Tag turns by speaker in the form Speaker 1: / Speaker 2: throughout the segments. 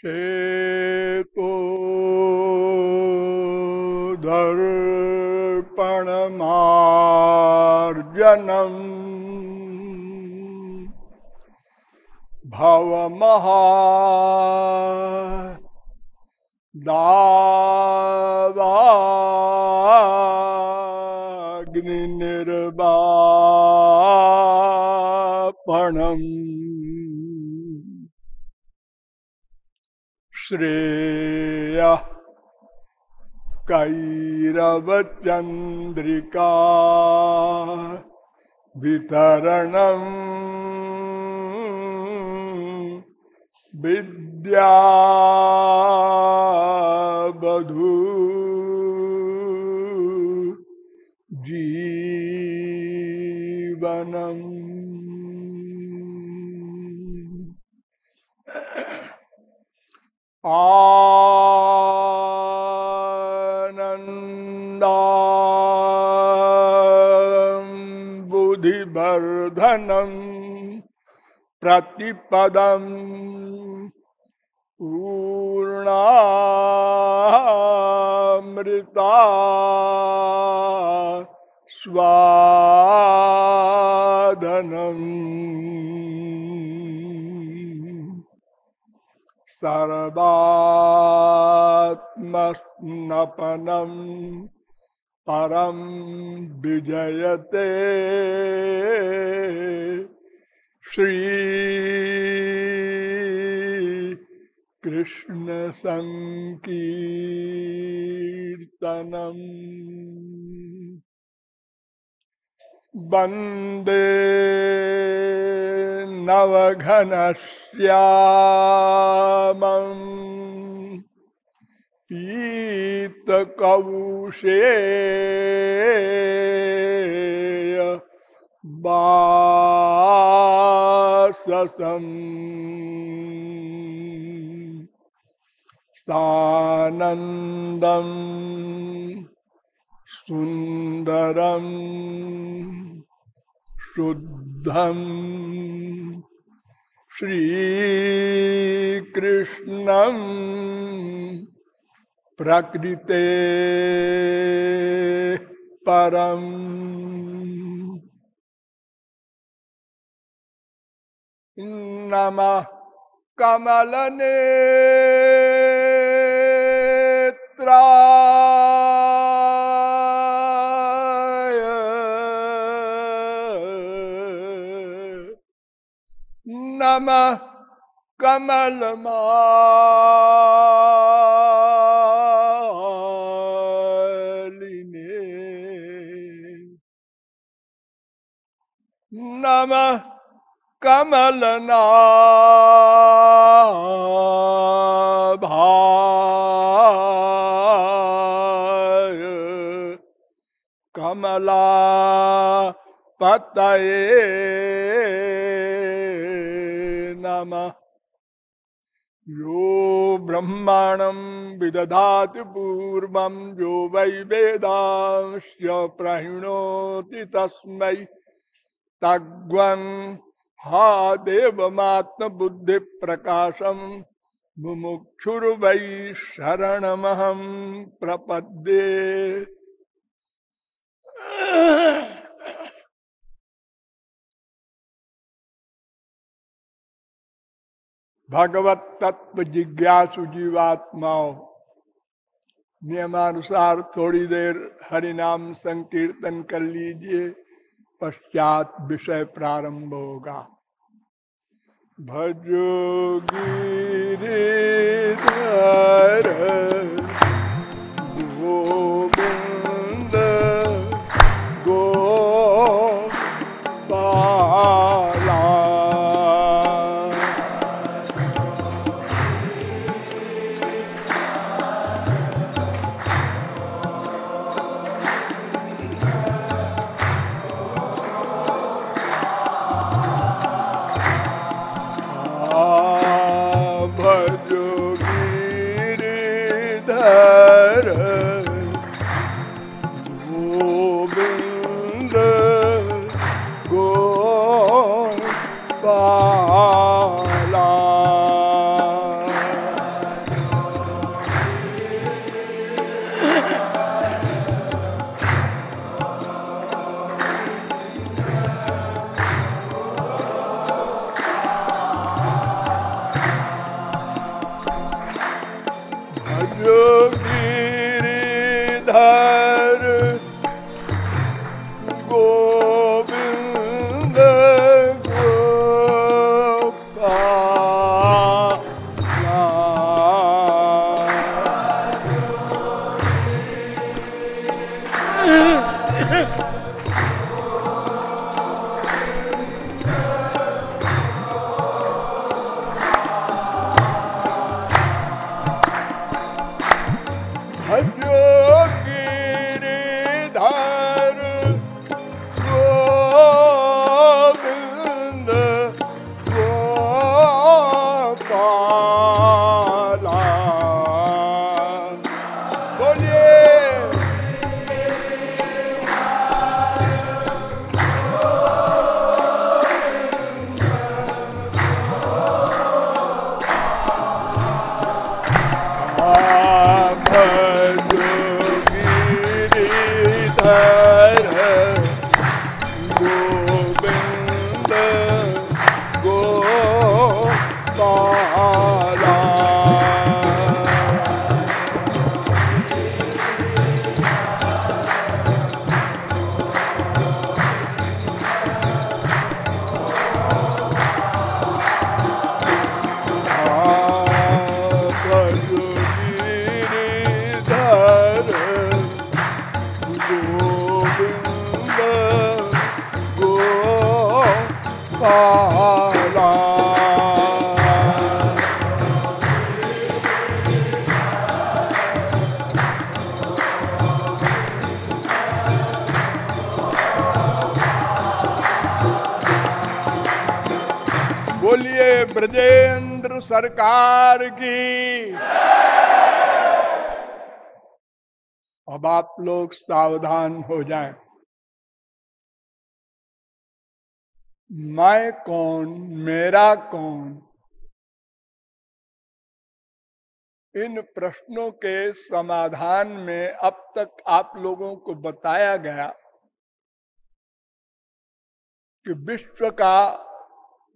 Speaker 1: चेतो दर्पणमार्जनम् भवमहा दावाग्निर्वापणम् श्रेयः कैरवचन्द्रिका वितरणम् विद्यावधू जीवनम्। आनन्दं बुद्धिवर्धनं प्रतिपदम् पूर्णामृता स्वादनम् सर्वात्मस्नपनं परं विजयते श्री कृष्ण संकीर्तनम्। वन्दे नवघनश्यामम् पीतकौशेय वाससम् सानन्दं सुन्दरम् शुद्धं श्रीकृष्णं प्रकृते परम्। नमः कमलनेत्राय नमः कमलमालिने नमः कमलनाभाय कमलापतये नमः। यो ब्रह्माणं विदधाति पूर्वं यो वै वेदांश्च प्रणोति तस्मै तग्वन् हा देवमात्मबुद्धि प्रकाशम मुमुक्षुर्वै शरणमहं प्रपद्ये। भगवत तत्व जिज्ञासु जीवात्माओं, नियमानुसार थोड़ी देर हरिनाम संकीर्तन कर लीजिए, पश्चात विषय प्रारंभ होगा। भजो गिरिधर गोविंद गोपाला गोविंद गोपाला ब्रजेंद्र सरकार की। अब आप लोग सावधान हो जाएं। मैं कौन, मेरा कौन, इन प्रश्नों के समाधान में अब तक आप लोगों को बताया गया कि विश्व का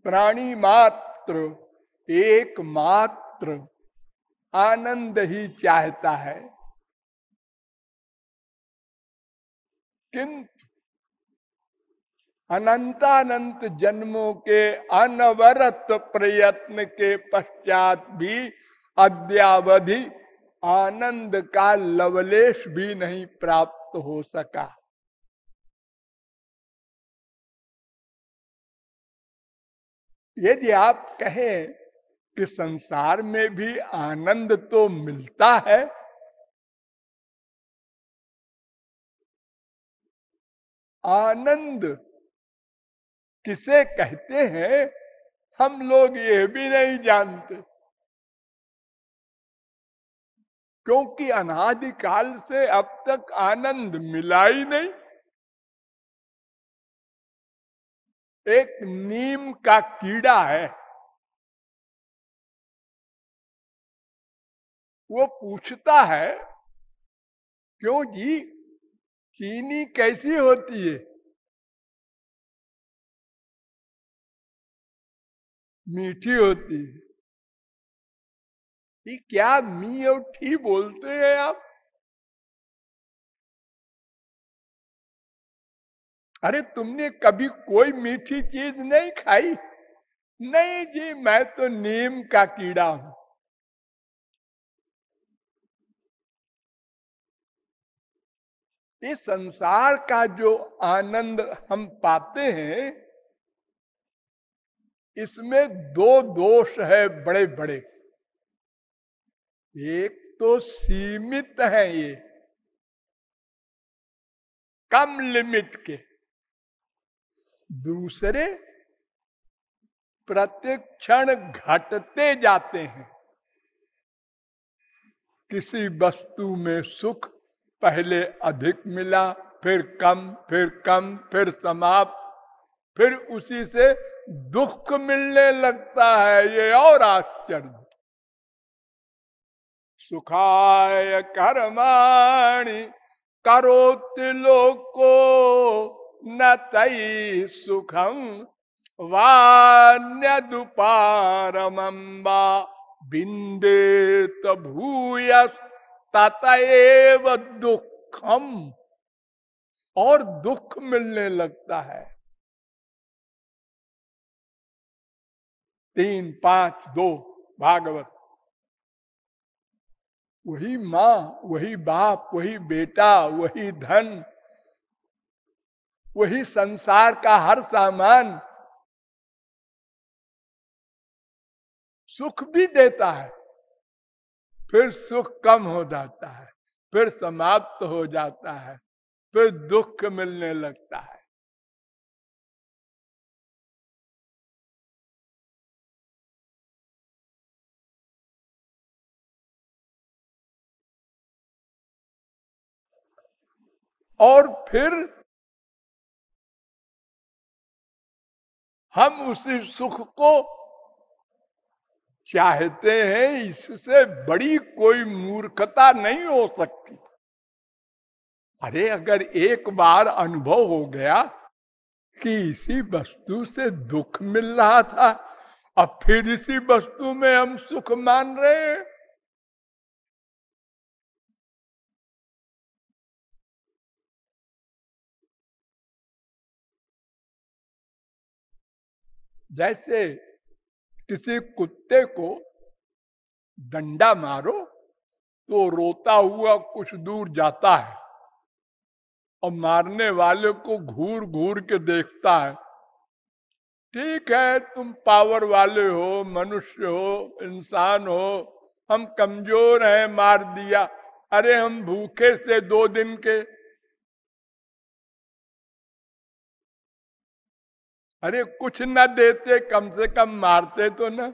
Speaker 1: प्राणी मात्र एकमात्र आनंद ही चाहता है, किंतु अनंतानंत जन्मों के अनवरत प्रयत्न के पश्चात भी अद्यावधि आनंद का लवलेश भी नहीं प्राप्त हो सका। यदि आप कहें कि संसार में भी आनंद तो मिलता है, आनंद किसे कहते हैं हम लोग ये भी नहीं जानते, क्योंकि अनादिकाल से अब तक आनंद मिला ही नहीं। एक नीम का कीड़ा है, वो पूछता है, क्यों जी चीनी कैसी होती है? मीठी होती है। ये क्या मी और ठी बोलते हैं आप? अरे तुमने कभी कोई मीठी चीज नहीं खाई? नहीं जी, मैं तो नीम का कीड़ा हूं। इस संसार का जो आनंद हम पाते हैं, इसमें दो दोष है बड़े बड़े। एक तो सीमित है, ये कम लिमिट के। दूसरे प्रतिक्षण घटते जाते हैं। किसी वस्तु में सुख पहले अधिक मिला, फिर कम, फिर कम, फिर समाप्त, फिर उसी से दुख मिलने लगता है। ये और आश्चर्य। सुखाय कर्माणि करोति लोको न तई सुखम वान्यदुपारमंबा बिंदेत भूयस ततएव दुखम। और दुख मिलने लगता है। 3-5-2 भागवत। वही माँ, वही बाप, वही बेटा, वही धन, वही संसार का हर सामान सुख भी देता है, फिर सुख कम हो जाता है, फिर समाप्त हो जाता है, फिर दुख मिलने लगता है। और फिर हम उसी सुख को चाहते हैं। इससे बड़ी कोई मूर्खता नहीं हो सकती। अरे अगर एक बार अनुभव हो गया कि इसी वस्तु से दुख मिल रहा था, अब फिर इसी वस्तु में हम सुख मान रहे हैं, जैसे किसी कुत्ते को डंडा मारो तो रोता हुआ कुछ दूर जाता है और मारने वाले को घूर घूर के देखता है। ठीक है, तुम पावर वाले हो, मनुष्य हो, इंसान हो, हम कमजोर हैं, मार दिया। अरे हम भूखे से 2 दिन के। अरे कुछ न देते, कम से कम मारते तो ना।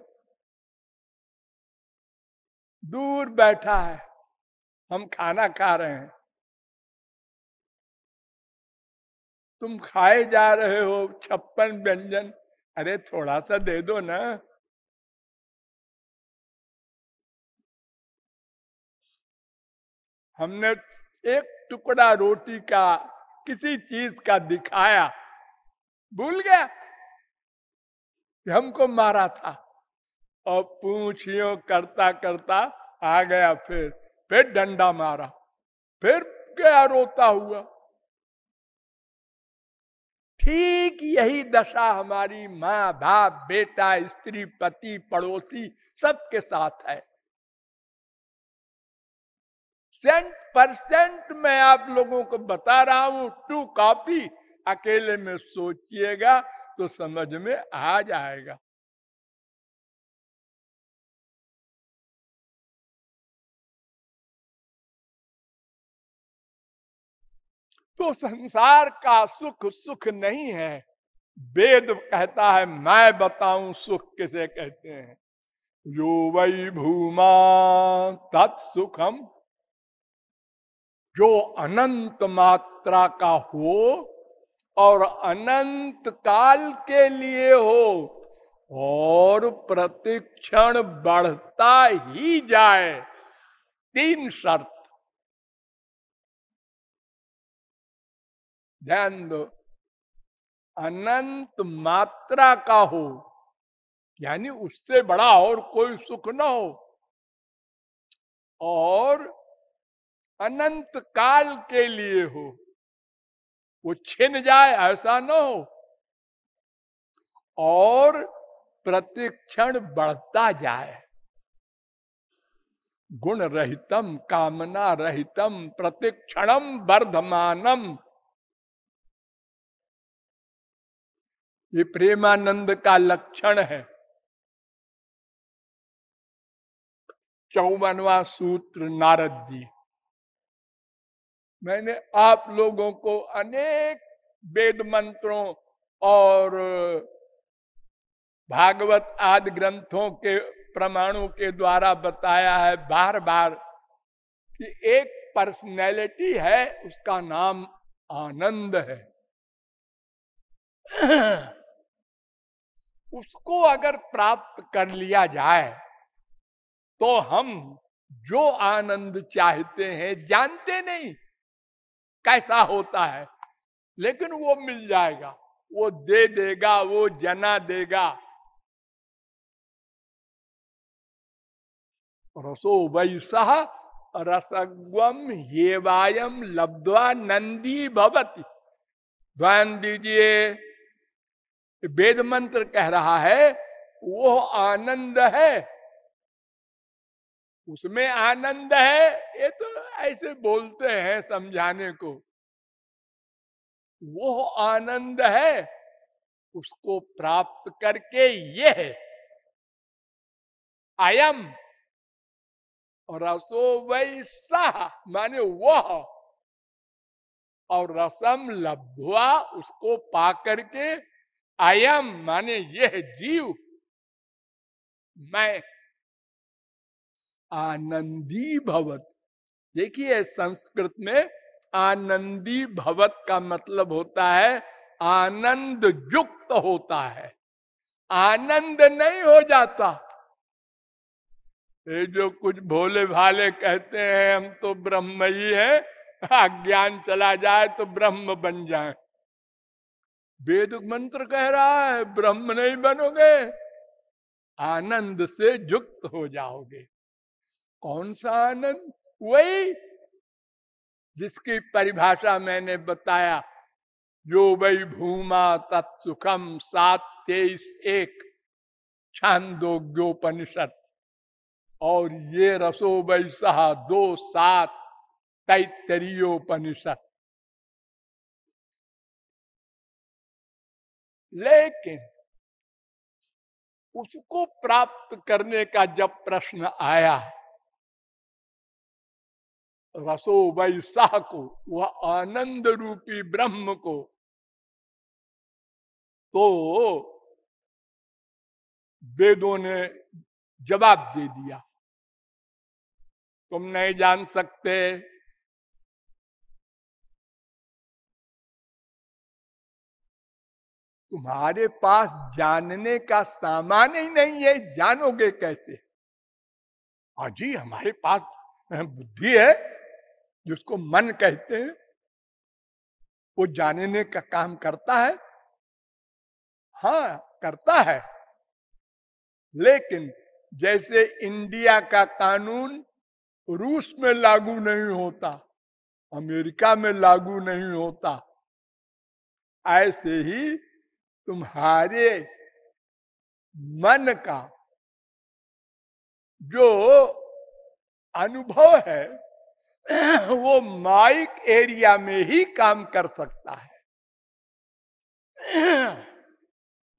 Speaker 1: दूर बैठा है, हम खाना खा रहे हैं, तुम खाए जा रहे हो 56 व्यंजन, अरे थोड़ा सा दे दो ना। हमने एक टुकड़ा रोटी का, किसी चीज का दिखाया, भूल गया कि हमको मारा था, और पूछियो करता करता आ गया, फिर डंडा मारा, फिर गया रोता हुआ। ठीक यही दशा हमारी माँ बाप बेटा स्त्री पति पड़ोसी सबके साथ है। 100% मैं आप लोगों को बता रहा हूं, टू कॉपी, अकेले में सोचिएगा तो समझ में आ जाएगा। तो संसार का सुख सुख नहीं है। वेद कहता है, मैं बताऊं सुख किसे कहते हैं। यो वै भूमा तत्सुखम, जो अनंत मात्रा का हो और अनंत काल के लिए हो और प्रतिक्षण बढ़ता ही जाए। 3 शर्त ध्यान दो। अनंत मात्रा का हो, यानी उससे बड़ा और कोई सुख न हो, और अनंत काल के लिए हो, वो छिन जाए ऐसा न हो, और प्रतिक्षण बढ़ता जाए। गुण रहितम कामना रहितम प्रतिक्षणम वर्धमानम, ये प्रेमानंद का लक्षण है। 54वां सूत्र नारद जी। मैंने आप लोगों को अनेक वेद मंत्रों और भागवत आदि ग्रंथों के प्रमाणों के द्वारा बताया है बार बार कि एक पर्सनैलिटी है, उसका नाम आनंद है। उसको अगर प्राप्त कर लिया जाए तो हम जो आनंद चाहते हैं, जानते नहीं कैसा होता है, लेकिन वो मिल जाएगा, वो दे देगा, वो जना देगा। रसो वैसा रसग्वम येवायम लब्ध्वा नंदी भवति। ध्यान दीजिए, वेद मंत्र कह रहा है वो आनंद है, उसमें आनंद है। ये तो ऐसे बोलते हैं समझाने को, वो आनंद है, उसको प्राप्त करके ये है अयम रसो वैसा, माने वह, और रसम लब्ध्वा, उसको पा करके, अयम माने यह जीव, मैं आनंदी भवत। देखिए संस्कृत में आनंदी भवत का मतलब होता है आनंद युक्त होता है, आनंद नहीं हो जाता। ये जो कुछ भोले भाले कहते हैं हम तो ब्रह्म ही है, अज्ञान चला जाए तो ब्रह्म बन जाए। वेद मंत्र कह रहा है ब्रह्म नहीं बनोगे, आनंद से युक्त हो जाओगे। कौन सा आनंद? वही जिसकी परिभाषा मैंने बताया, जो वही भूमा तत्सुखम 7:23 छांदोग्योपनिषद, और ये रसो वैसा 2:7 तैत्तरीयोपनिषद। लेकिन उसको प्राप्त करने का जब प्रश्न आया, रसो वैसा को, वह आनंद रूपी ब्रह्म को, तो वेदों ने जवाब दे दिया। तुम नहीं जान सकते। तुम्हारे पास जानने का सामान ही नहीं है, जानोगे कैसे? हाँ जी, हमारे पास बुद्धि है, जिसको मन कहते हैं, वो जानने का काम करता है। हाँ, करता है। लेकिन जैसे इंडिया का कानून रूस में लागू नहीं होता, अमेरिका में लागू नहीं होता, ऐसे ही तुम्हारे मन का जो अनुभव है वो माइक एरिया में ही काम कर सकता है।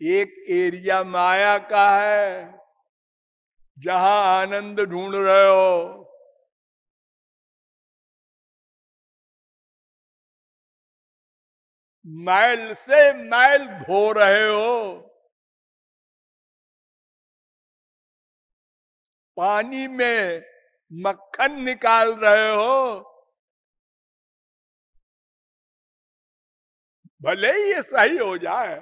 Speaker 1: एक एरिया माया का है, जहां आनंद ढूंढ रहे हो, मैल से मैल धो रहे हो, पानी में मक्खन निकाल रहे हो, भले ही ये सही हो जाए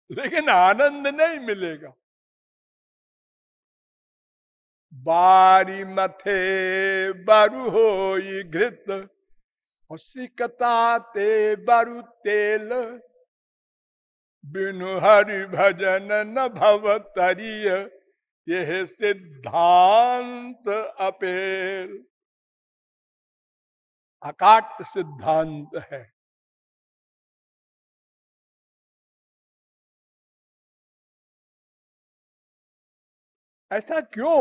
Speaker 1: लेकिन आनंद नहीं मिलेगा। बारी मथे बारू हो घृत और सिकता ते बारू तेल, बिनु हरि भजन न भव तरिय, यह सिद्धांत अपेल। अकाट सिद्धांत है। ऐसा क्यों?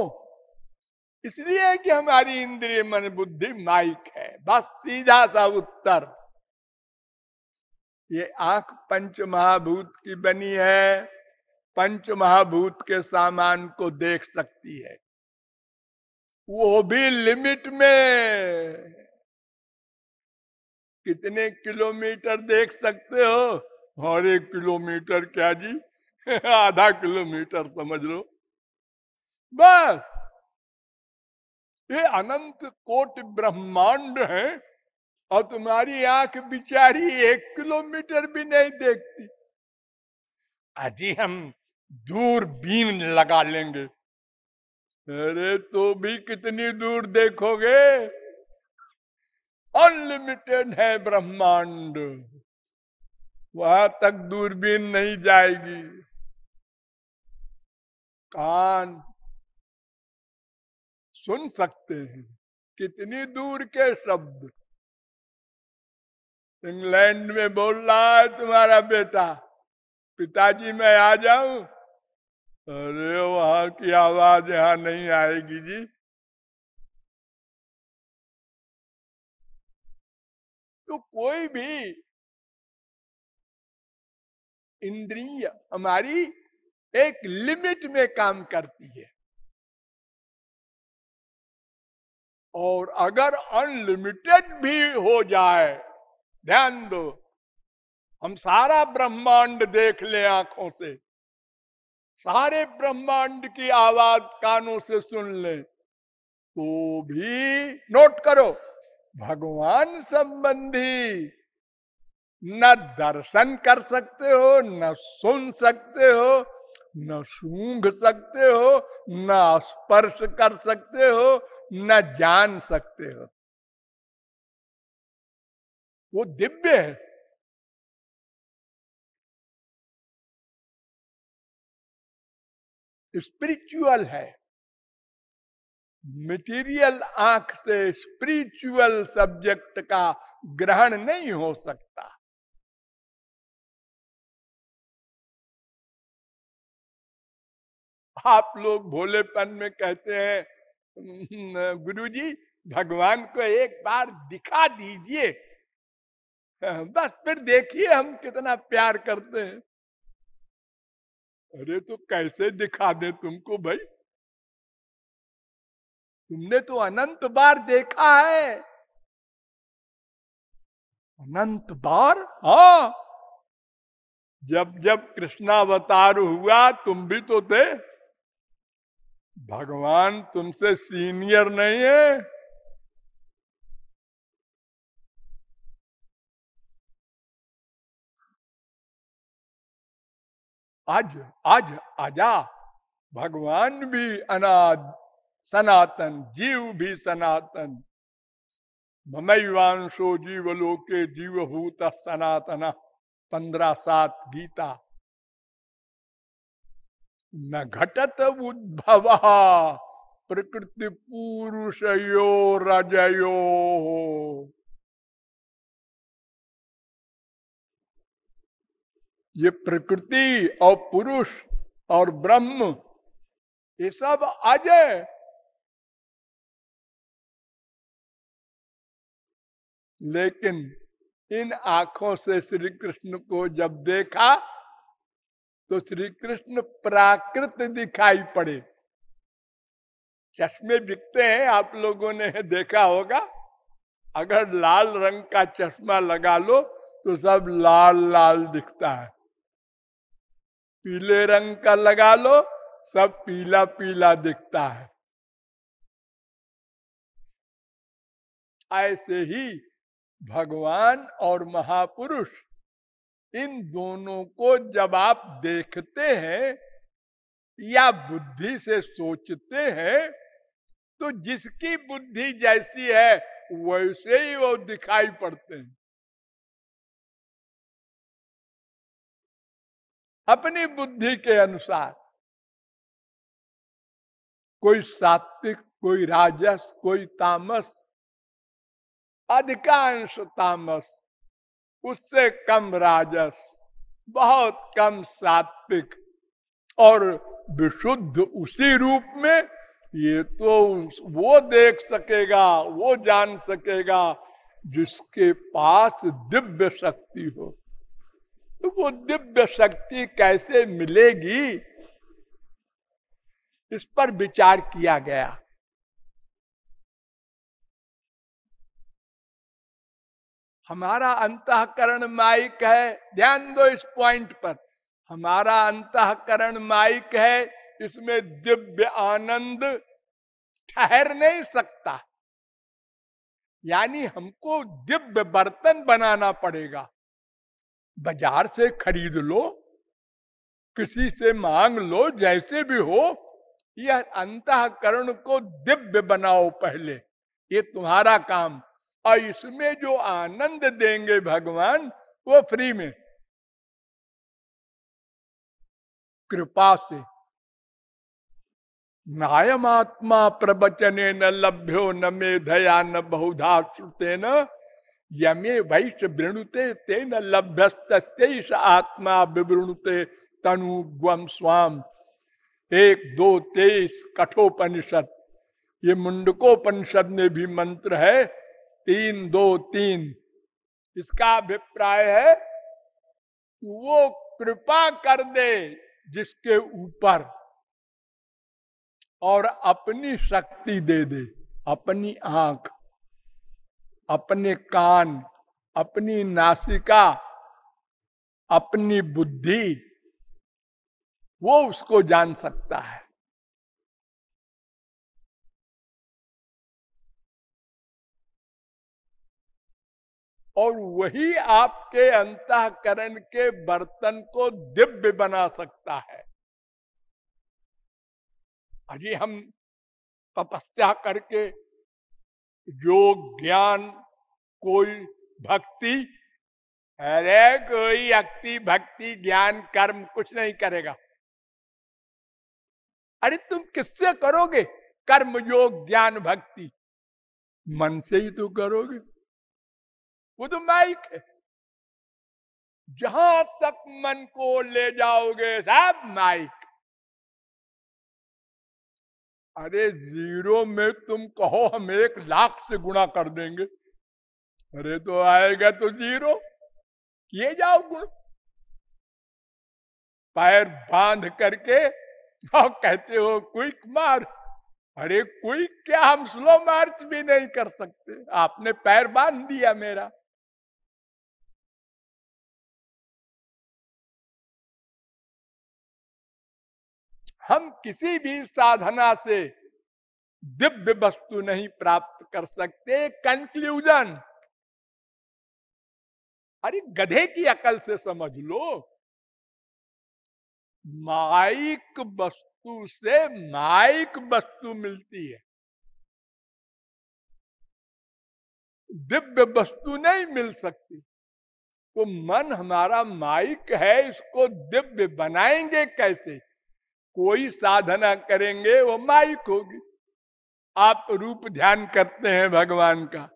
Speaker 1: इसलिए कि हमारी इंद्रिय मन बुद्धि माइक है। बस सीधा सा उत्तर। ये आंख पंच महाभूत की बनी है, पंच महाभूत के सामान को देख सकती है, वो भी लिमिट में। कितने किलोमीटर देख सकते हो? और 1 किलोमीटर क्या जी, आधा किलोमीटर समझ लो। बस ये अनंत कोटि ब्रह्मांड है और तुम्हारी आंख बिचारी 1 किलोमीटर भी नहीं देखती। अजी हम दूरबीन लगा लेंगे, अरे तो भी कितनी दूर देखोगे? अनलिमिटेड है ब्रह्मांड, वहां तक दूरबीन नहीं जाएगी। कान सुन सकते हैं कितनी दूर के शब्द। इंग्लैंड में बोल रहा है तुम्हारा बेटा, पिताजी मैं आ जाऊं? अरे वहां की आवाज यहां नहीं आएगी जी। तो कोई भी इंद्रिय हमारी एक लिमिट में काम करती है, और अगर अनलिमिटेड भी हो जाए, ध्यान दो, हम सारा ब्रह्मांड देख ले आंखों से, सारे ब्रह्मांड की आवाज कानों से सुन ले, तो भी नोट करो, भगवान संबंधी न दर्शन कर सकते हो, न सुन सकते हो, न सूंघ सकते हो, न स्पर्श कर सकते हो, न जान सकते हो। वो दिव्य है। स्पिरिचुअल है। मटेरियल आंख से स्पिरिचुअल सब्जेक्ट का ग्रहण नहीं हो सकता। आप लोग भोलेपन में कहते हैं गुरुजी भगवान को एक बार दिखा दीजिए, बस फिर देखिए हम कितना प्यार करते हैं। अरे तो कैसे दिखा दे तुमको भाई? तुमने तो अनंत बार देखा है। अनंत बार? हाँ, जब जब कृष्णावतार हुआ तुम भी तो थे। भगवान तुमसे सीनियर नहीं है, आज आज आजा, भगवान भी अनाद सनातन, जीव भी सनातन। ममैवांशो जीवलोके जीवभूत सनातन, 15:7 गीता। न घटत उद्भव प्रकृति पुरुषयो रजयो। ये प्रकृति और पुरुष और ब्रह्म ये सब अजय, लेकिन इन आंखों से श्री कृष्ण को जब देखा तो श्री कृष्ण प्राकृत दिखाई पड़े। चश्मे बिकते हैं, आप लोगों ने देखा होगा। अगर लाल रंग का चश्मा लगा लो तो सब लाल लाल दिखता है, पीले रंग का लगा लो सब पीला पीला दिखता है। ऐसे ही भगवान और महापुरुष, इन दोनों को जब आप देखते हैं या बुद्धि से सोचते हैं तो जिसकी बुद्धि जैसी है वैसे ही वो दिखाई पड़ते हैं। अपनी बुद्धि के अनुसार, कोई सात्विक, कोई राजस, कोई तामस, अधिकांश तामस, उससे कम राजस, बहुत कम सात्विक, और विशुद्ध उसी रूप में। ये तो वो देख सकेगा, वो जान सकेगा जिसके पास दिव्य शक्ति हो। तो वो दिव्य शक्ति कैसे मिलेगी, इस पर विचार किया गया। हमारा अंतःकरण माइक है, ध्यान दो इस पॉइंट पर। हमारा अंतःकरण माइक है, इसमें दिव्य आनंद ठहर नहीं सकता। यानी हमको दिव्य बर्तन बनाना पड़ेगा। बाजार से खरीद लो, किसी से मांग लो, जैसे भी हो, यह अंतःकरण को दिव्य बनाओ पहले, ये तुम्हारा काम। और इसमें जो आनंद देंगे भगवान, वो फ्री में, कृपा से। नायमात्मा प्रवचने न लभ्यो न मेधया न बहुधा श्रुतेन यमे वैश्य वृणुते तेन लभ्यस्तस्यैष आत्मा विवृणुते तनुग्वम स्वाम। 1-2-23 कठोपनिषद, ये मुंडकोपनिषद में भी मंत्र है 3-2-3। इसका अभिप्राय है वो कृपा कर दे जिसके ऊपर, और अपनी शक्ति दे दे, अपनी आंख, अपने कान, अपनी नासिका, अपनी बुद्धि, वो उसको जान सकता है। और वही आपके अंतःकरण के बर्तन को दिव्य बना सकता है। अजी हम तपस्या करके योग ज्ञान, कोई भक्ति, अरे कोई भक्ति भक्ति ज्ञान कर्म कुछ नहीं करेगा। अरे तुम किससे करोगे कर्म योग ज्ञान भक्ति? मन से ही तो करोगे, वो तो माइक है। जहां तक मन को ले जाओगे सब माइक। अरे 0 में तुम कहो हम 1,00,000 से गुणा कर देंगे, अरे तो आएगा तो 0, किए जाओ गुण। पैर बांध करके और कहते हो क्विक मार्च। अरे क्विक क्या, हम स्लो मार्च भी नहीं कर सकते, आपने पैर बांध दिया मेरा। हम किसी भी साधना से दिव्य वस्तु नहीं प्राप्त कर सकते। कंक्लूजन, अरे गधे की अकल से समझ लो। माइक वस्तु से माइक वस्तु मिलती है, दिव्य वस्तु नहीं मिल सकती। तो मन हमारा माइक है, इसको दिव्य बनाएंगे कैसे? कोई साधना करेंगे वो माइक होगी। आप रूप ध्यान करते हैं भगवान का,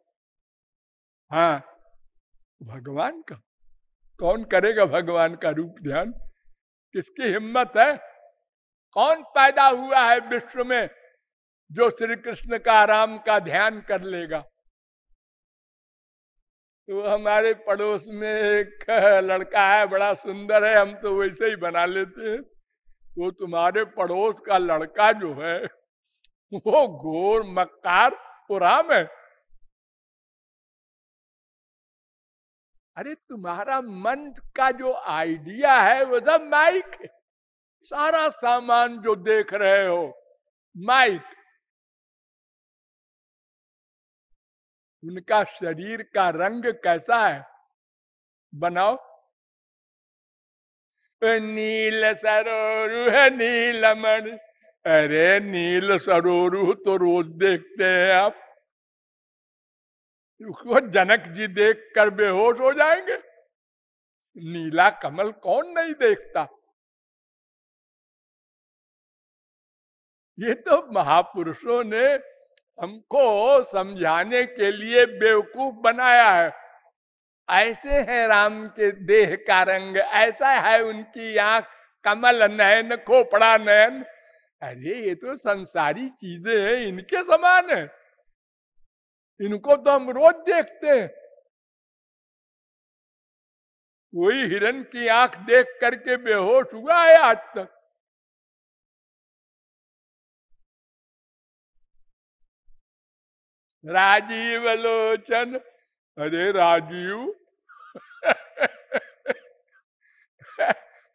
Speaker 1: हाँ, भगवान का कौन करेगा? भगवान का रूप ध्यान किसकी हिम्मत है? कौन पैदा हुआ है विश्व में जो श्री कृष्ण का राम का ध्यान कर लेगा? तो हमारे पड़ोस में एक लड़का है, बड़ा सुंदर है, हम तो वैसे ही बना लेते हैं। वो तुम्हारे पड़ोस का लड़का जो है वो घोर मक्कार, वो राम है। अरे तुम्हारा मन का जो आइडिया है वो सब माइक है। सारा सामान जो देख रहे हो माइक। उनका शरीर का रंग कैसा है बनाओ? नील सरोरु है नीलमण। अरे नील सरोरु तो रोज देखते हैं आप, उसको जनक जी देख कर बेहोश हो जाएंगे। नीला कमल कौन नहीं देखता? ये तो महापुरुषों ने हमको समझाने के लिए बेवकूफ बनाया है। ऐसे है राम के देह का रंग, ऐसा है उनकी आंख, कमल नयन, खोपड़ा नयन। अरे ये तो संसारी चीजें हैं, इनके समान है। इनको तो हम रोज देखते हैं। कोई हिरन की आंख देख करके बेहोश हुआ है आज तक? राजीव लोचन, अरे राजीव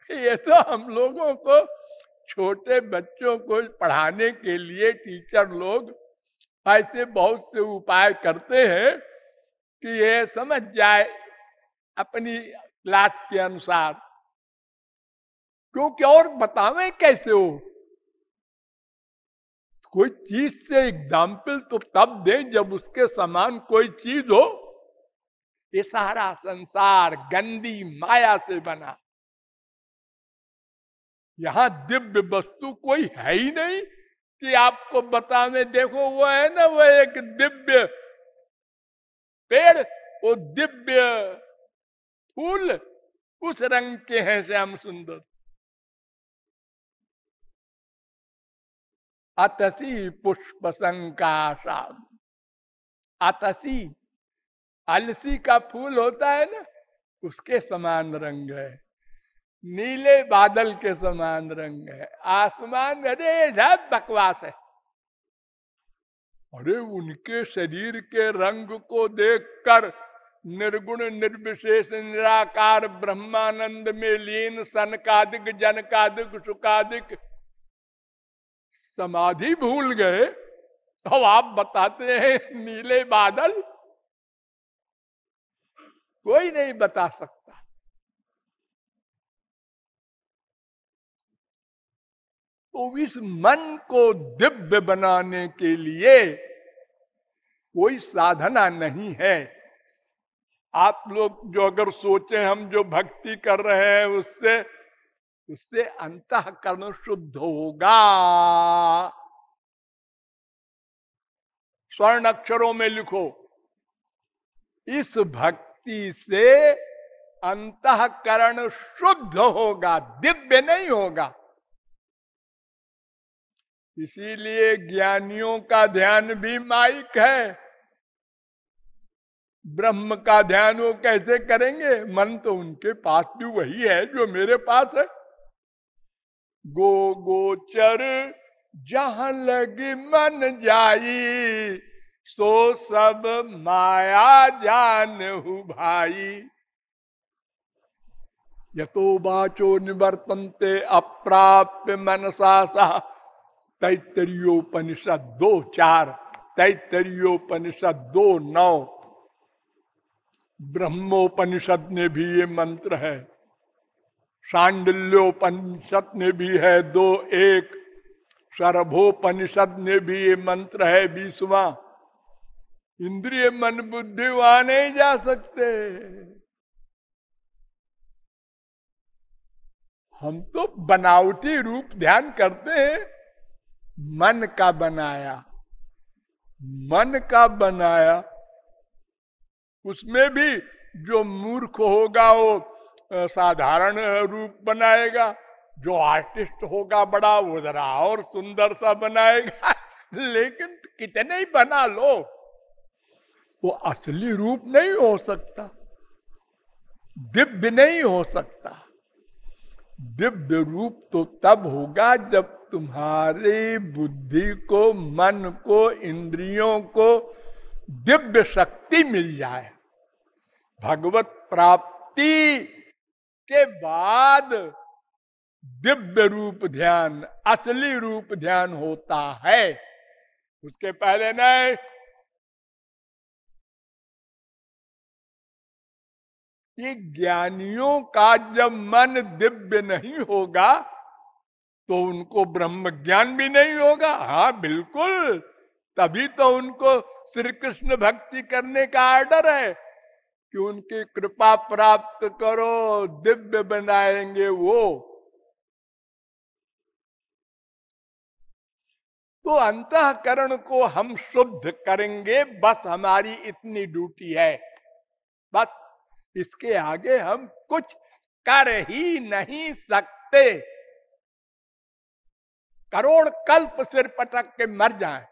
Speaker 1: ये तो हम लोगों को, छोटे बच्चों को पढ़ाने के लिए टीचर लोग ऐसे बहुत से उपाय करते हैं कि ये समझ जाए अपनी क्लास के अनुसार। क्योंकि और बतावें कैसे हो? कोई चीज से एग्जाम्पल तो तब दें जब उसके समान कोई चीज हो। ये सारा संसार गंदी माया से बना। यहां दिव्य वस्तु कोई है ही नहीं कि आपको बतावे। देखो वो है ना, वो एक दिव्य पेड़, वो दिव्य फूल, उस रंग के हैं श्याम सुंदर। अतसी पुष्प संकाशाम। अतसी, अलसी का फूल होता है ना, उसके समान रंग है। नीले बादल के समान रंग है। आसमान, अरे सब बकवास है। अरे उनके शरीर के रंग को देखकर निर्गुण निर्विशेष निराकार ब्रह्मानंद में लीन सनकादिक जनकादिक सुकादिक समाधि भूल गए। अब आप बताते हैं नीले बादल? कोई नहीं बता सकता। तो इस मन को दिव्य बनाने के लिए कोई साधना नहीं है। आप लोग जो अगर सोचे हम जो भक्ति कर रहे हैं उससे अंतःकरण शुद्ध होगा। स्वर्ण अक्षरों में लिखो, इस भक्ति से अंतःकरण शुद्ध होगा, दिव्य नहीं होगा। इसीलिए ज्ञानियों का ध्यान भी माइक है। ब्रह्म का ध्यान वो कैसे करेंगे? मन तो उनके पास भी वही है जो मेरे पास है। गो गोचर जहां लगी मन जाई, सो सब माया जानहु भाई। यतो वाचो निवर्तन्ते अप्राप्य मनसा सह। तैत्तरीयोपनिषद 2:4, तैत्तरीयोपनिषद 2:9। ब्रह्मोपनिषद में भी ये मंत्र है। सांडिल्योपनिषद में भी है 2:1, सर्वोपनिषद में भी ये मंत्र है 20वां। इंद्रिय मन बुद्धि वहां नहीं जा सकते। हम तो बनावटी रूप ध्यान करते हैं। मन का बनाया, मन का बनाया, उसमें भी जो मूर्ख होगा वो साधारण रूप बनाएगा, जो आर्टिस्ट होगा बड़ा वो जरा और सुंदर सा बनाएगा। लेकिन कितने ही बना लो, वो असली रूप नहीं हो सकता, दिव्य नहीं हो सकता। दिव्य रूप तो तब होगा जब तुम्हारी बुद्धि को, मन को, इंद्रियों को दिव्य शक्ति मिल जाए। भगवत प्राप्ति के बाद दिव्य रूप ध्यान, असली रूप ध्यान होता है, उसके पहले नहीं। ये ज्ञानियों का जब मन दिव्य नहीं होगा तो उनको ब्रह्म ज्ञान भी नहीं होगा। हाँ बिल्कुल, तभी तो उनको श्री कृष्ण भक्ति करने का आर्डर है कि उनकी कृपा प्राप्त करो, दिव्य बनाएंगे वो। तो अंतःकरण को हम शुद्ध करेंगे, बस हमारी इतनी ड्यूटी है। बस इसके आगे हम कुछ कर ही नहीं सकते। करोड़ कल्प सिर पटक के मर जाए,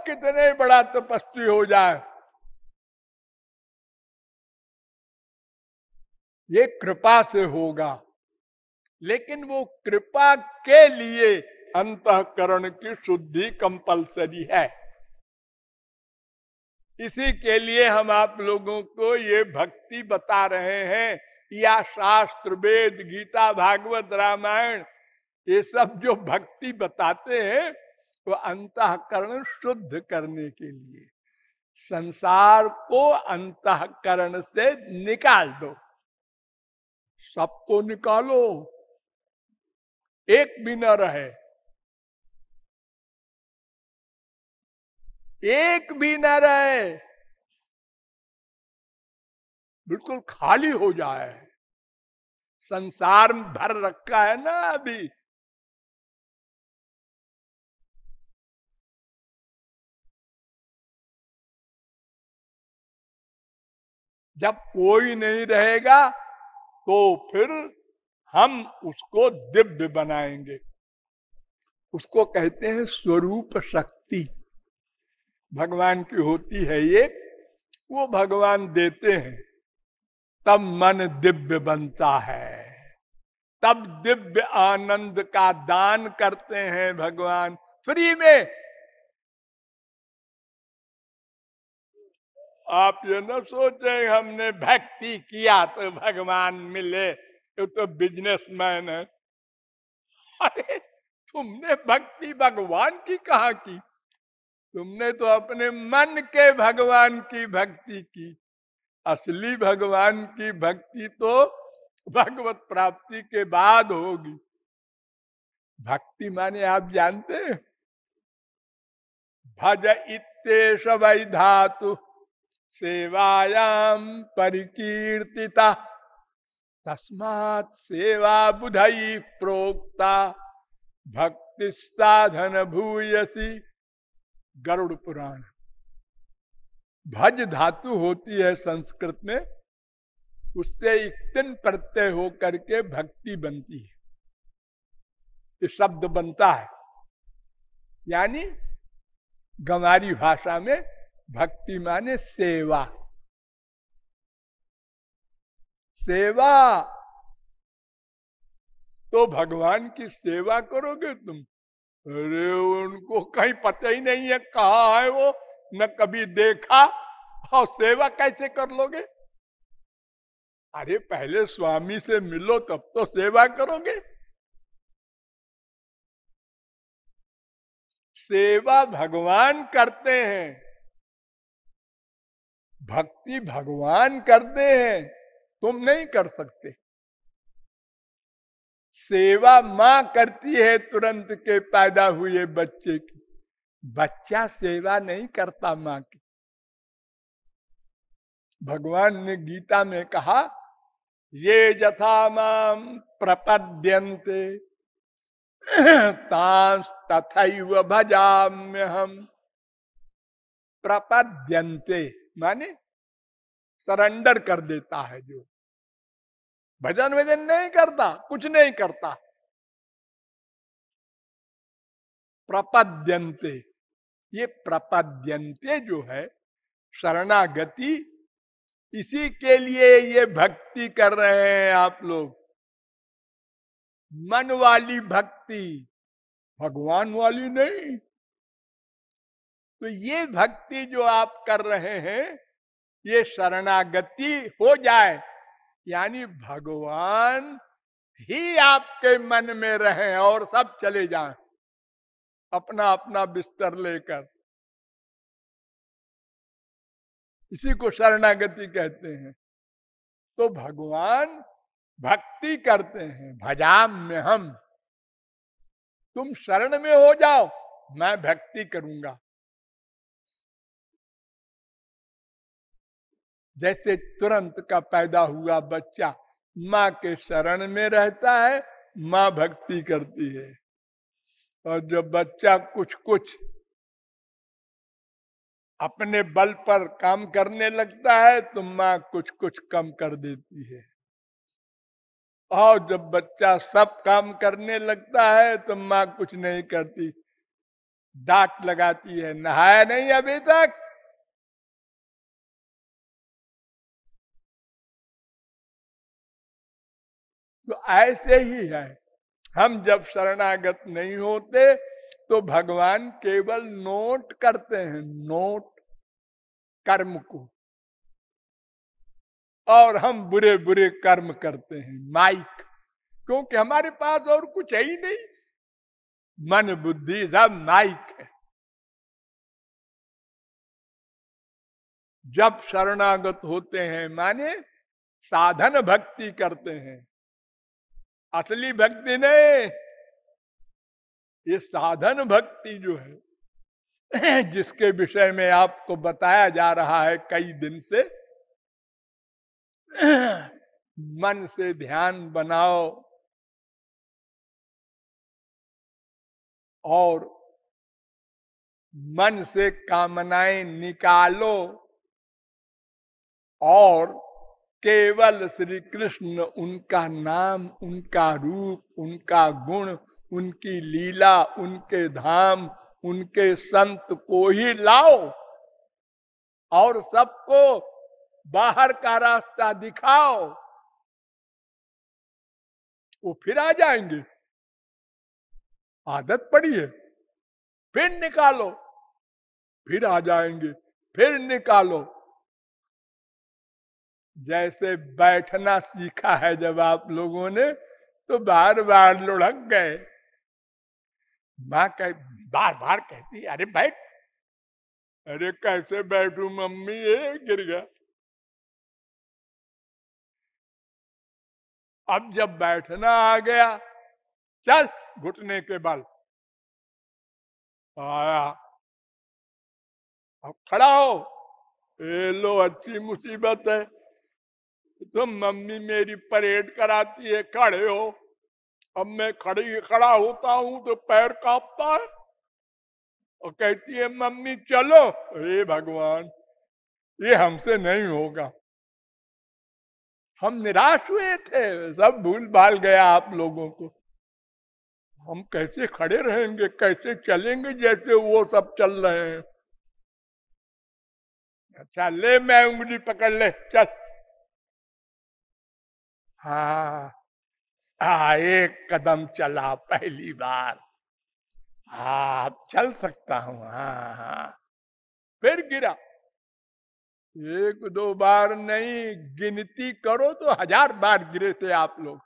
Speaker 1: कितने बड़ा तपस्वी हो जाए, ये कृपा से होगा। लेकिन वो कृपा के लिए अंतःकरण की शुद्धि कंपलसरी है। इसी के लिए हम आप लोगों को ये भक्ति बता रहे हैं, या शास्त्र, वेद, गीता, भागवत, रामायण, ये सब जो भक्ति बताते हैं वो अंतःकरण शुद्ध करने के लिए। संसार को अंतःकरण से निकाल दो, सबको निकालो, एक भी न रहे, एक भी न रहे, बिल्कुल खाली हो जाए। संसार में भर रखा है ना अभी। जब कोई नहीं रहेगा तो फिर हम उसको दिव्य बनाएंगे। उसको कहते हैं स्वरूप शक्ति। भगवान की होती है ये, वो भगवान देते हैं, तब मन दिव्य बनता है, तब दिव्य आनंद का दान करते हैं भगवान फ्री में। आप ये न सोचे हमने भक्ति किया तो भगवान मिले, ये तो बिजनेसमैन है। अरे तुमने भक्ति भगवान की कहाँ की? तुमने तो अपने मन के भगवान की भक्ति की। असली भगवान की भक्ति तो भगवत प्राप्ति के बाद होगी। भक्ति माने आप जानते हैं, भज इत्तेष वै धातु सेवायाम परिकीर्तिता, तस्मात् सेवा बुधई प्रोक्ता भक्ति साधन भूयसी। गरुड़ पुराण। भज धातु होती है संस्कृत में, उससे इक्तिन प्रत्यय होकर के भक्ति बनती है, ये शब्द बनता है। यानी गंवारी भाषा में भक्ति माने सेवा। सेवा तो भगवान की सेवा करोगे तुम, अरे उनको कहीं पता ही नहीं है कहाँ है वो, न कभी देखा, और सेवा कैसे कर लोगे? अरे पहले स्वामी से मिलो तब तो सेवा करोगे। सेवा भगवान करते हैं, भक्ति भगवान करते हैं, तुम नहीं कर सकते। सेवा मां करती है तुरंत के पैदा हुए बच्चे की, बच्चा सेवा नहीं करता मां की। भगवान ने गीता में कहा, ये यथा माम प्रपद्यन्ते तांस तथैव भजाम्य हम। प्रपद्यन्ते माने सरेंडर कर देता है, जो भजन वजन नहीं करता, कुछ नहीं करता। प्रपद्यन्ते, ये प्रपद्यन्ते जो है शरणागति, इसी के लिए ये भक्ति कर रहे हैं आप लोग। मन वाली भक्ति, भगवान वाली नहीं। तो ये भक्ति जो आप कर रहे हैं, ये शरणागति हो जाए, यानी भगवान ही आपके मन में रहें और सब चले जाएं अपना अपना बिस्तर लेकर। इसी को शरणागति कहते हैं। तो भगवान भक्ति करते हैं, भजाम्य हम, तुम शरण में हो जाओ, मैं भक्ति करूंगा। जैसे तुरंत का पैदा हुआ बच्चा माँ के शरण में रहता है, माँ भक्ति करती है। और जब बच्चा कुछ कुछ अपने बल पर काम करने लगता है, तो माँ कुछ कुछ कम कर देती है। और जब बच्चा सब काम करने लगता है, तो माँ कुछ नहीं करती, डांट लगाती है, नहाया नहीं अभी तक। तो ऐसे ही है, हम जब शरणागत नहीं होते तो भगवान केवल नोट करते हैं, नोट कर्म को, और हम बुरे बुरे कर्म करते हैं, माइक, क्योंकि हमारे पास और कुछ है ही नहीं, मन बुद्धि सब माइक है। जब शरणागत होते हैं माने साधन भक्ति करते हैं, असली भक्ति नहीं। ये साधन भक्ति जो है, जिसके विषय में आपको बताया जा रहा है कई दिन से, मन से ध्यान बनाओ और मन से कामनाएं निकालो और केवल श्री कृष्ण, उनका नाम, उनका रूप, उनका गुण, उनकी लीला, उनके धाम, उनके संत को ही लाओ और सबको बाहर का रास्ता दिखाओ, वो फिर आ जाएंगे। आदत पड़ी है, फिर निकालो, फिर आ जाएंगे, फिर निकालो। जैसे बैठना सीखा है जब आप लोगों ने, तो बार बार लुढ़क गए। माँ बार बार कहती, अरे बैठ। अरे कैसे बैठू मम्मी, ये गिर गया। अब जब बैठना आ गया, चल घुटने के बल आया, अब खड़ा हो। ए लो, अच्छी मुसीबत है, तो मम्मी मेरी परेड कराती है, खड़े हो। अब मैं खड़ा होता हूं तो पैर कांपता है, और कहती है मम्मी चलो। हे भगवान, ये हमसे नहीं होगा। हम निराश हुए थे, सब भूल भाल गया आप लोगों को। हम कैसे खड़े रहेंगे, कैसे चलेंगे जैसे वो सब चल रहे हैं। अच्छा ले, मैं उंगली पकड़ ले, चल। हाँ, एक कदम चला पहली बार, हाँ अब चल सकता हूं। हाँ हाँ, फिर गिरा। एक दो बार नहीं, गिनती करो तो 1000 बार गिरे थे आप लोग।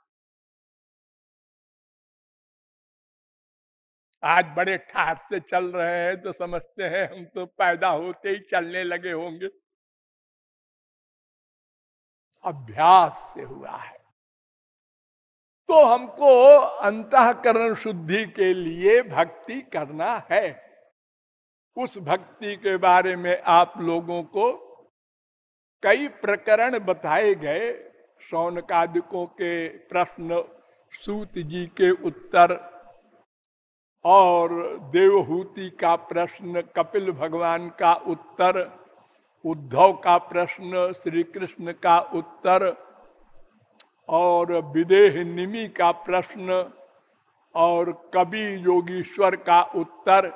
Speaker 1: आज बड़े ठाठ से चल रहे हैं तो समझते हैं हम तो पैदा होते ही चलने लगे होंगे। अभ्यास से हुआ है। तो हमको अंतःकरण शुद्धि के लिए भक्ति करना है। उस भक्ति के बारे में आप लोगों को कई प्रकरण बताए गए। शौनकादिकों के प्रश्न, सूत जी के उत्तर, और देवहूति का प्रश्न, कपिल भगवान का उत्तर, उद्धव का प्रश्न, श्री कृष्ण का उत्तर, और विदेह निमि का प्रश्न, और कवि योगीश्वर का उत्तर।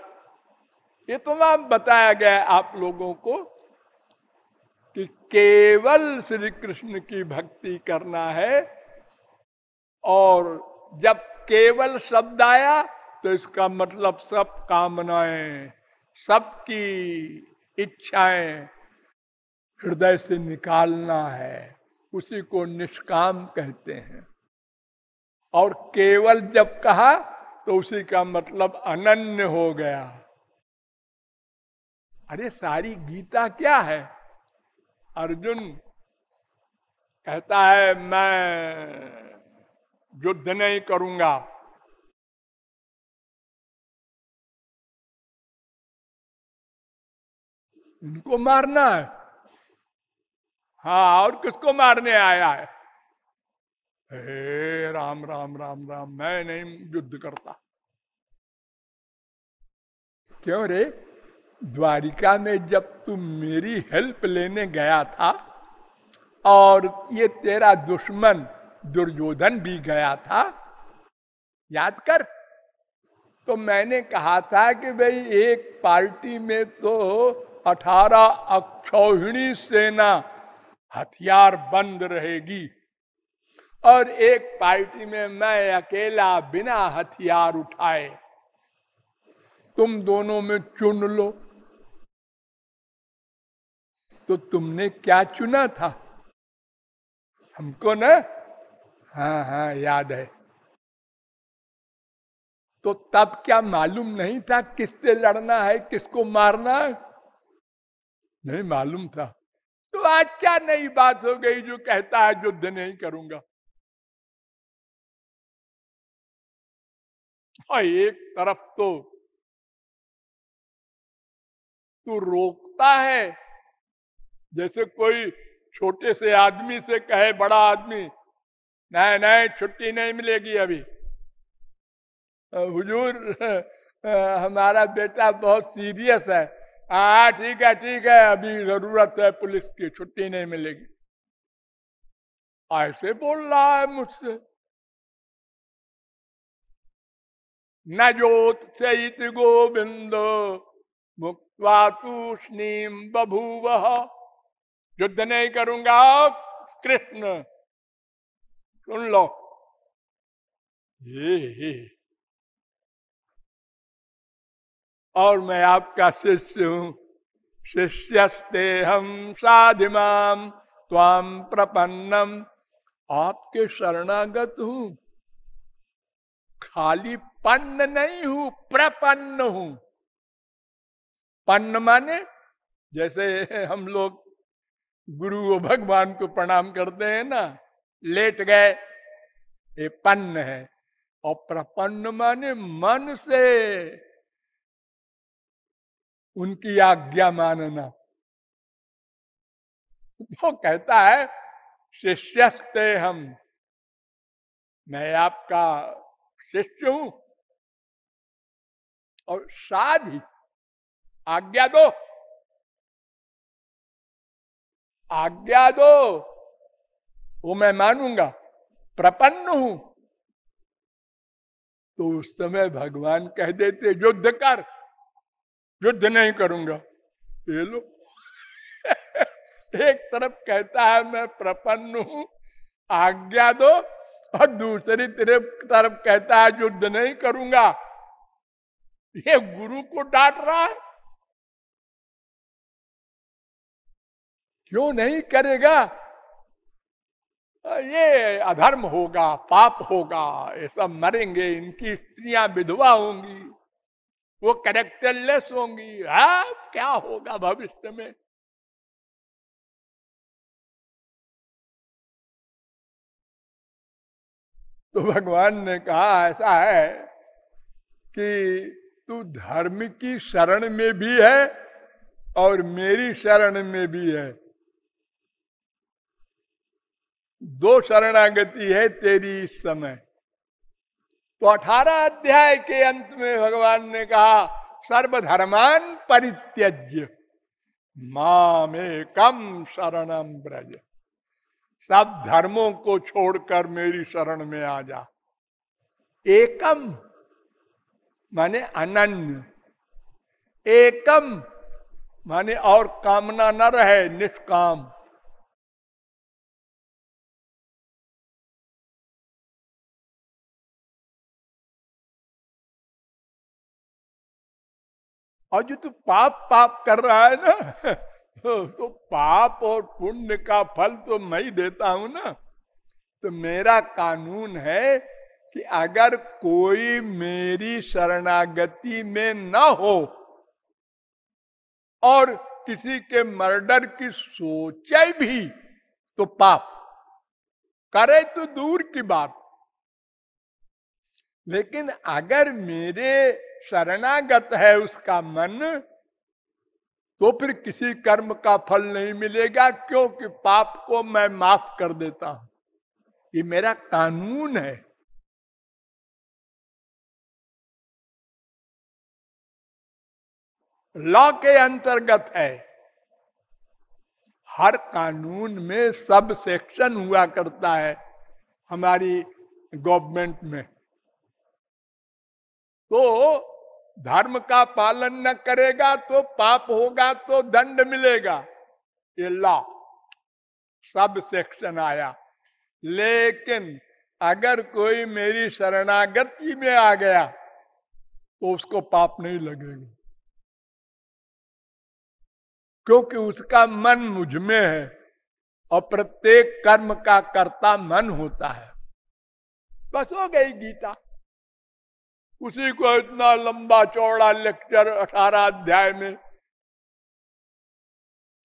Speaker 1: ये तमाम बताया गया आप लोगों को कि केवल श्री कृष्ण की भक्ति करना है। और जब केवल शब्द आया तो इसका मतलब सब कामनाएं, सबकी इच्छाएं हृदय से निकालना है। उसी को निष्काम कहते हैं। और केवल जब कहा तो उसी का मतलब अनन्य हो गया। अरे सारी गीता क्या है? अर्जुन कहता है मैं युद्ध नहीं करूंगा, इनको मारना है। हाँ, और किसको मारने आया है? हे राम राम राम राम, मैं नहीं युद्ध करता। क्यों रे? द्वारिका में जब तू मेरी हेल्प लेने गया था और ये तेरा दुश्मन दुर्योधन भी गया था, याद कर। तो मैंने कहा था कि भाई एक पार्टी में तो 18 अक्षौहिणी सेना हथियार बंद रहेगी, और एक पार्टी में मैं अकेला बिना हथियार उठाए। तुम दोनों में चुन लो। तो तुमने क्या चुना था? हमको ना? हाँ हाँ, याद है। तो तब क्या मालूम नहीं था किससे लड़ना है, किसको मारना है? नहीं मालूम था। तो आज क्या नई बात हो गई जो कहता है युद्ध नहीं करूंगा? और एक तरफ तो तू रोकता है, जैसे कोई छोटे से आदमी से कहे बड़ा आदमी, नहीं नहीं छुट्टी नहीं मिलेगी अभी, हुजूर हमारा बेटा बहुत सीरियस है। हाँ ठीक है, अभी जरूरत है पुलिस की, छुट्टी नहीं मिलेगी। ऐसे बोल रहा है मुझसे। न जोत से गोविंद मुक्त्वा तूष्णीम बभूव। युद्ध नहीं करूंगा कृष्ण, सुन लो। ये और मैं आपका शिष्य हूं। शिष्यस्ते हम साधिमाम त्वाम प्रपन्नम, आपके शरणागत हूं। खाली पन्न नहीं हूं, प्रपन्न हूं। पन्न माने जैसे हम लोग गुरु और भगवान को प्रणाम करते हैं ना, लेट गए, ये पन्न है। और प्रपन्न माने मन से उनकी आज्ञा मानना। तो कहता है शिष्यस्ते हम, मैं आपका शिष्य हूं। और साधी, आज्ञा दो, आज्ञा दो, वो मैं मानूंगा। प्रपन्न हूं। तो उस समय भगवान कह देते युद्ध कर। युद्ध नहीं करूंगा। ये लो एक तरफ कहता है मैं प्रपन्न हूं, आज्ञा दो, और दूसरी तरफ कहता है युद्ध नहीं करूंगा। ये गुरु को डांट रहा है। क्यों नहीं करेगा? ये अधर्म होगा, पाप होगा, ये सब मरेंगे, इनकी स्त्रियां विधवा होंगी, वो कैरेक्टरलेस होंगी। क्या होगा भविष्य में? तो भगवान ने कहा ऐसा है कि तू धर्म की शरण में भी है और मेरी शरण में भी है। दो शरणागति है तेरी इस समय। तो 18 अध्याय के अंत में भगवान ने कहा सर्वधर्मान परित्यज्य मामेकम शरणम ब्रज। सब धर्मों को छोड़कर मेरी शरण में आ जा। एकम माने अनन्य, एकम माने और कामना न रहे, निष्काम। और जो तू पाप पाप कर रहा है ना तो पाप और पुण्य का फल तो मैं ही देता हूं ना। तो मेरा कानून है कि अगर कोई मेरी शरणागति में न हो और किसी के मर्डर की सोचे भी तो पाप, करे तो दूर की बात, लेकिन अगर मेरे शरणागत है उसका मन तो फिर किसी कर्म का फल नहीं मिलेगा, क्योंकि पाप को मैं माफ कर देता हूं। ये मेरा कानून है। लॉ के अंतर्गत है। हर कानून में सब सेक्शन हुआ करता है हमारी गवर्नमेंट में। तो धर्म का पालन न करेगा तो पाप होगा, तो दंड मिलेगा। ये लॉ सब सेक्शन आया। लेकिन अगर कोई मेरी शरणागति में आ गया तो उसको पाप नहीं लगेगा, क्योंकि उसका मन मुझ में है और प्रत्येक कर्म का कर्ता मन होता है। बस हो गई गीता। उसी को इतना लंबा चौड़ा लेक्चर 18 अध्याय में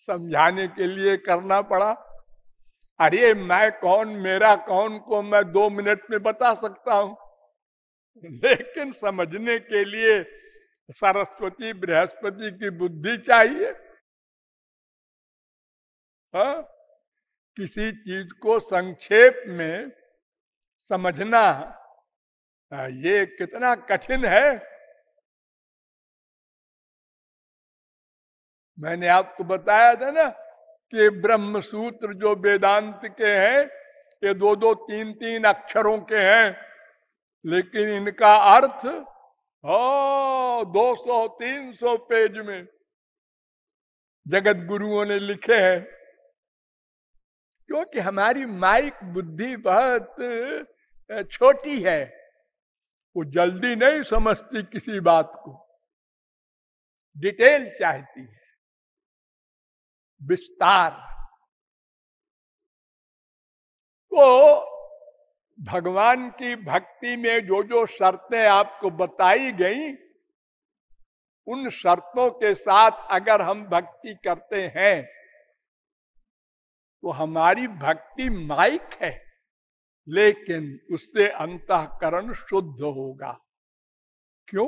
Speaker 1: समझाने के लिए करना पड़ा। अरे मैं कौन, मेरा कौन को मैं 2 मिनट में बता सकता हूं, लेकिन समझने के लिए सरस्वती बृहस्पति की बुद्धि चाहिए। हाँ? किसी चीज को संक्षेप में समझना ये कितना कठिन है। मैंने आपको बताया था ना कि ब्रह्म सूत्र जो वेदांत के हैं ये 2-2, 3-3 अक्षरों के हैं, लेकिन इनका अर्थ 200-300 पेज में जगत गुरुओं ने लिखे हैं। क्योंकि हमारी माइक बुद्धि बहुत छोटी है, वो जल्दी नहीं समझती किसी बात को, डिटेल चाहती है, विस्तार। तो भगवान की भक्ति में जो जो शर्तें आपको बताई गई, उन शर्तों के साथ अगर हम भक्ति करते हैं तो हमारी भक्ति माइक है, लेकिन उससे अंतःकरण शुद्ध होगा। क्यों?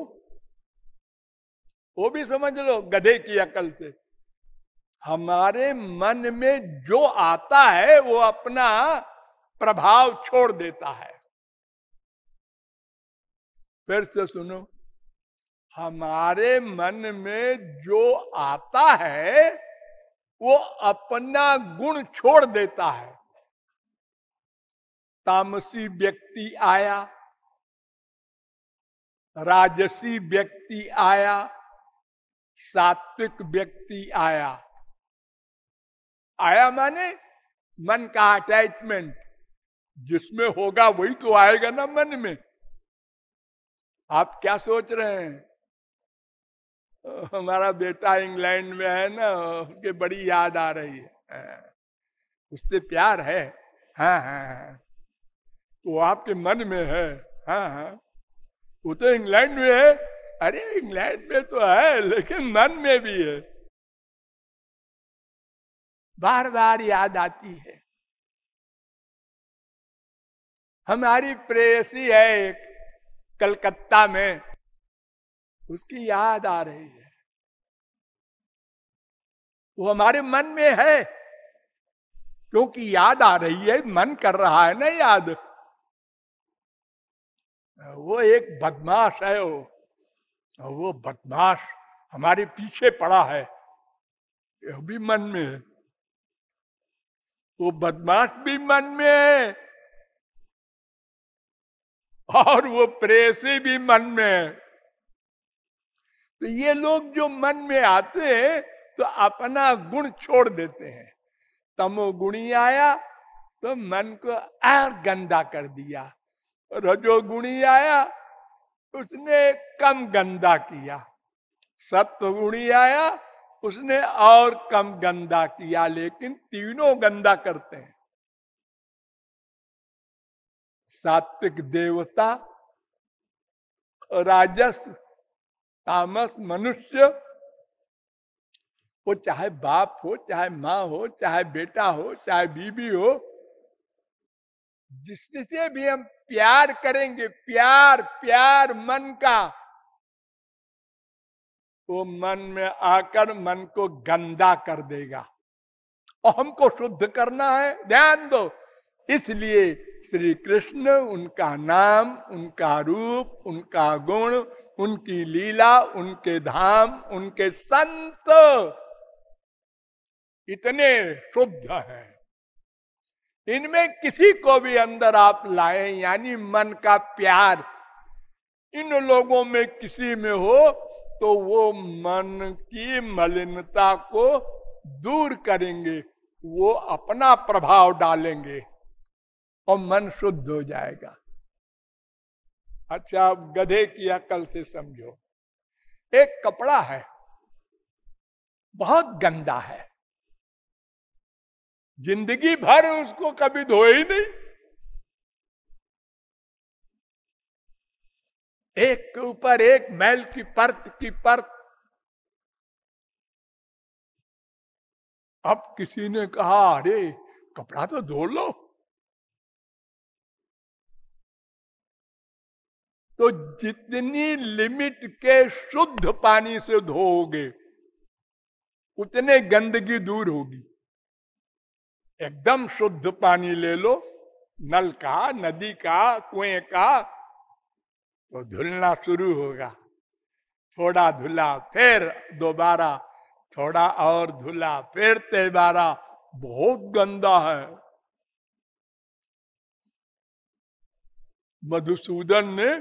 Speaker 1: वो भी समझ लो गधे की अकल से। हमारे मन में जो आता है वो अपना प्रभाव छोड़ देता है। फिर से सुनो, हमारे मन में जो आता है वो अपना गुण छोड़ देता है। तामसी व्यक्ति आया, राजसी व्यक्ति आया, सात्विक व्यक्ति आया। आया माने मन का अटैचमेंट जिसमें होगा वही तो आएगा ना मन में। आप क्या सोच रहे हैं? हमारा बेटा इंग्लैंड में है ना, उसके बड़ी याद आ रही है, उससे प्यार है। हाँ हाँ हाँ, वो आपके मन में है। हाँ हाँ, वो तो इंग्लैंड में है। अरे इंग्लैंड में तो है, लेकिन मन में भी है, बार बार याद आती है। हमारी प्रेयसी है एक कलकत्ता में, उसकी याद आ रही है, वो हमारे मन में है, क्योंकि याद आ रही है, मन कर रहा है ना याद। वो एक बदमाश है, वो बदमाश हमारे पीछे पड़ा है, यह भी मन में है, वो बदमाश भी मन में है, और वो प्रेयसी भी मन में है। तो ये लोग जो मन में आते हैं तो अपना गुण छोड़ देते हैं। तमोगुणी आया तो मन को और गंदा कर दिया, रजोगुणी आया उसने कम गंदा किया, सत्वगुणी आया उसने और कम गंदा किया, लेकिन तीनों गंदा करते हैं। सात्विक देवता, राजस तामस मनुष्य, वो चाहे बाप हो, चाहे माँ हो, चाहे बेटा हो, चाहे बीबी हो, जिससे भी हम प्यार करेंगे, प्यार प्यार मन का, वो मन में आकर मन को गंदा कर देगा, और हमको शुद्ध करना है, ध्यान दो। इसलिए श्री कृष्ण, उनका नाम, उनका रूप, उनका गुण, उनकी लीला, उनके धाम, उनके संत इतने शुद्ध हैं, इनमें किसी को भी अंदर आप लाएं, यानी मन का प्यार इन लोगों में किसी में हो तो वो मन की मलिनता को दूर करेंगे, वो अपना प्रभाव डालेंगे और मन शुद्ध हो जाएगा। अच्छा, अब गधे की अकल से समझो। एक कपड़ा है, बहुत गंदा है, जिंदगी भर उसको कभी धोए ही नहीं, एक के ऊपर एक मैल की परत की परत। अब किसी ने कहा, अरे कपड़ा तो धो लो, तो जितनी लिमिट के शुद्ध पानी से धोओगे उतने गंदगी दूर होगी। एकदम शुद्ध पानी ले लो, नल का, नदी का, कुएं का, तो धुलना शुरू होगा। थोड़ा धुला, फिर दोबारा, थोड़ा और धुला, फिर तेबारा, बहुत गंदा है। मधुसूदन ने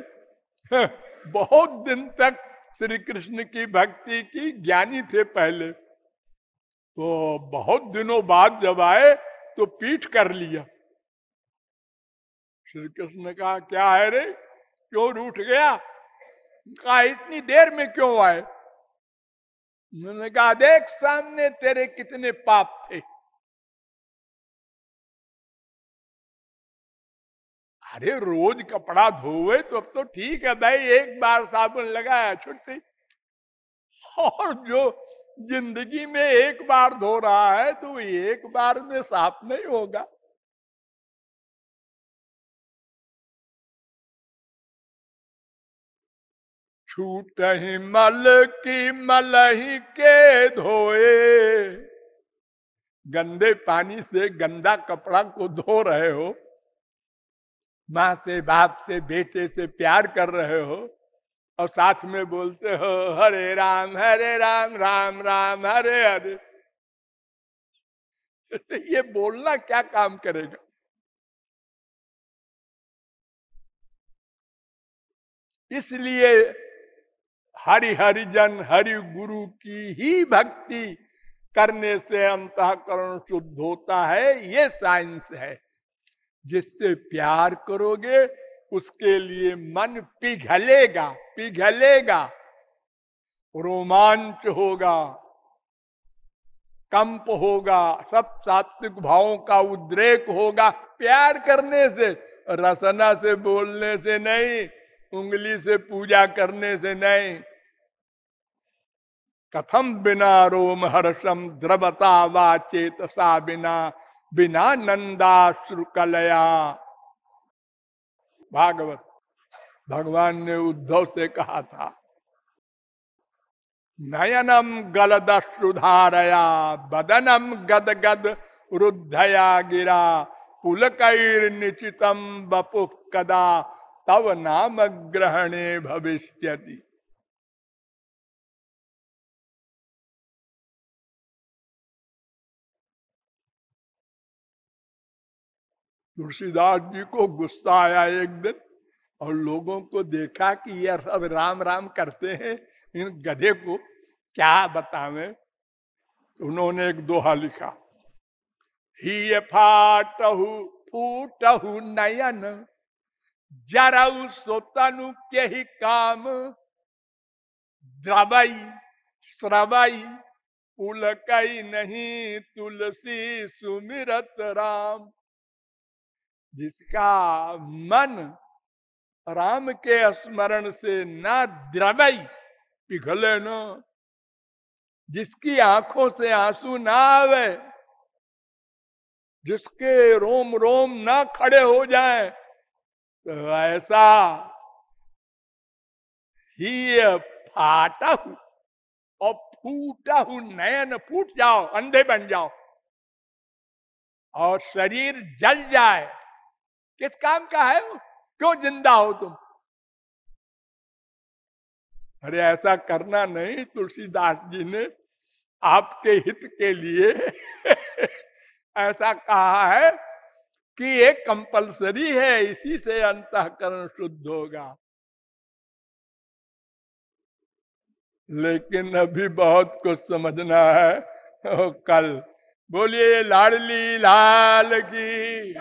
Speaker 1: बहुत दिन तक श्री कृष्ण की भक्ति की, ज्ञानी थे पहले, तो बहुत दिनों बाद जब आए तो पीठ कर लिया। श्री कृष्ण ने कहा, क्या है रे, क्यों रूठ गया? कहा, इतनी देर में क्यों आए? मैंने कहा, देख सामने तेरे कितने पाप थे। अरे रोज कपड़ा धोए तो अब तो ठीक है भाई, एक बार साबुन लगाया छुट्टी, और जो जिंदगी में एक बार धो रहा है तो एक बार में साफ नहीं होगा। छूट ही मल की मलही के धोए, गंदे पानी से गंदा कपड़ा को धो रहे हो, माँ से, बाप से, बेटे से प्यार कर रहे हो, और साथ में बोलते हो हरे राम राम राम हरे हरे। ये बोलना क्या काम करेगा? इसलिए हरि हरिजन हरि गुरु की ही भक्ति करने से अंतःकरण शुद्ध होता है, ये साइंस है। जिससे प्यार करोगे उसके लिए मन पिघलेगा, पिघलेगा, रोमांच होगा, कंप होगा, सब सात्विक भावों का उद्रेक होगा प्यार करने से, रसना से, बोलने से नहीं, उंगली से पूजा करने से नहीं। कथम बिना रोम हर्षम द्रवता वा चेतसा बिना, बिना नंदाश्रु कलया। भागवत। भगवान ने उद्धव से कहा था, नयनम गलदश्रुधारया बदनम गदगद रुद्धया गिरा पुलकैर्निचितम बपु कदा तव नाम ग्रहणे भविष्यति। तुलसीदास जी को गुस्सा आया एक दिन, और लोगों को देखा कि ये सब राम राम करते हैं, इन गधे को क्या बतावे। उन्होंने एक दोहा लिखा, ही फाटहु फूटहु नयन जरऊ सोतनु के ही काम द्रवई श्रवई पुलकई नहीं तुलसी सुमिरत राम। जिसका मन राम के स्मरण से ना द्रवई पिघले न, जिसकी आंखों से आंसू ना आवे, जिसके रोम रोम ना खड़े हो जाए, तो ऐसा ही फाटा हूं और फूटा हूं नयन, फूट जाओ, अंधे बन जाओ और शरीर जल जाए, किस काम का है वो? क्यों जिंदा हो तुम? अरे ऐसा करना नहीं। तुलसीदास जी ने आपके हित के लिए ऐसा कहा है कि ये कंपलसरी है, इसी से अंतःकरण शुद्ध होगा। लेकिन अभी बहुत कुछ समझना है। कल बोलिए लाडली लाल की।